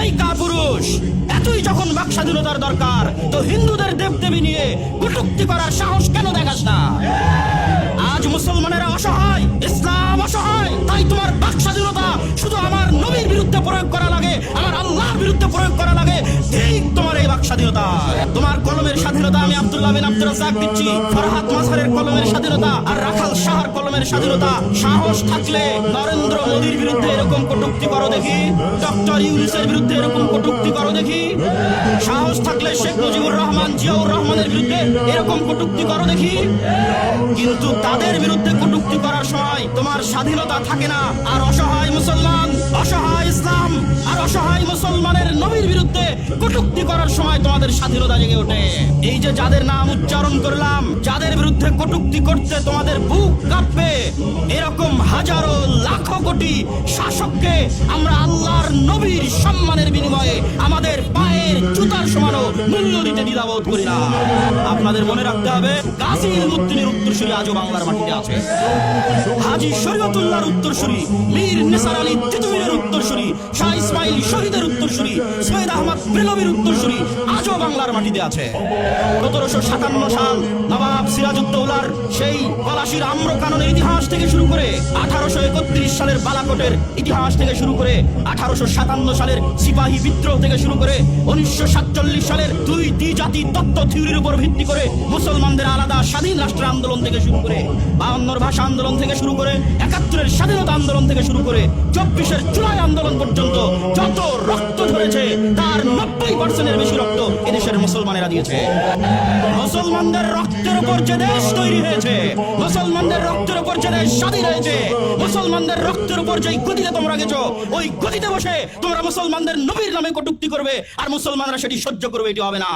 এই কাপুরুষ, এতই যখন বাক স্বাধীনতার দরকার, তো হিন্দুদের দেবদেবী নিয়ে কটূক্তি করার সাহস কেন দেখাস না? আজ মুসলমানেরা অসহায়, ইসলাম অসহায়, তাই তোমার বাক স্বাধীনতা শুধু আমার নবীর বিরুদ্ধে প্রয়োগ করা লাগে, আমার আল্লাহর বিরুদ্ধে প্রয়োগ করা লাগে। ঠিক তোমার এই বাক স্বাধীনতা, তোমার কলমের স্বাধীনতা আমি আব্দুল্লাহ বিন আব্দুর রাজ্জাক দিচ্ছি, ফরহাদ মাঝহারের কলমের স্বাধীনতা আর রাখাল শাহর কলমের স্বাধীনতা। সাহস থাকলে নরেন্দ্র মোদীর বিরুদ্ধে এরকম কটূক্তি করো দেখি, ডক্টর ইউনূসের বিরুদ্ধে এরকম কটূক্তি করো দেখি। সাহস থাকলে শেখ মুজিবুর রহমান, জিয়াউর রহমানের বিরুদ্ধে এরকম কটূক্তি করো দেখি। কিন্তু তাদের বিরুদ্ধে কটূক্তি করার সময় তোমার স্বাধীনতা থাকে না। আর অসহায় মুসলমান, অসহায় ইসলাম আর অসহায় মুসলমানের নবীর বিরুদ্ধে কটূক্তি করার সময় তোমাদের স্বাধীনতা জেগে ওঠে। এই যে যাদের নাম উচ্চারণ করলাম, যাদের বিরুদ্ধে কটূক্তি করতে তোমাদের বুক কাঁপবে, এরকম হাজারো লাখো কোটি শাসককে আমরা আল্লাহর নবীর সম্মানের বিনিময়ে আমাদের পায়ের জুতার সমানও মূল্য দিতে দ্বিধাবোধ করি না। আপনাদের মনে রাখতে হবে, গাজী ইলমুদ্দিনের উত্তরসূরি আজও বাংলার মাটিতে আছে। হাজী শরীয়তুল্লাহর উত্তরসূরি, মীর নিসার আলী তিতুমীরের উত্তরসূরি, শাহ ইসমাইল শহীদের উত্তরসূরি, সৈয়দ আহমদ বেলভির উত্তরসূরি আজও বাংলার মাটিতে আছে। ১৭৫৭ সাল নবাব সিরাজউদ্দৌলার সেই পলাশীর আম্রকাননের ইতিহাস থেকে শুরু করে ১৮৩১ সালের বালাকোটের ইতিহাস থেকে শুরু করে ১৮৫৭ সালের সিপাহী বিদ্রোহ থেকে শুরু করে ১৯৪৭ সালের দুই দ্বিজাতি তত্ত্ব থিওরির উপর ভিত্তি করে মুসলমানদের আলাদা স্বাধীন রাষ্ট্র আন্দোলন থেকে শুরু করে ৫২ ভাষা আন্দোলন থেকে শুরু করে ৭১-এর স্বাধীনতা আন্দোলন থেকে শুরু করে ২৪-এর জুলাই আন্দোলন পর্যন্ত যত রক্ত ঝরেছে তার ৯০% বেশি রক্ত এদেশের মুসলমানেরা দিয়েছে। মুসলমানদের রক্তের উপর যে দেশ তৈরি হয়েছে, মুসলমানদের রক্তের উপর যে দেশ স্বাধীন হয়েছে, মুসলমানদের রক্তের উপর যেই গতিতে তোমরা গেছো, ওই গতিতে বসে তোমরা মুসলমানদের নবীর নামে কটূক্তি করবে আর মুসলমানরা সেটি সহ্য করবে, এটি হবে না।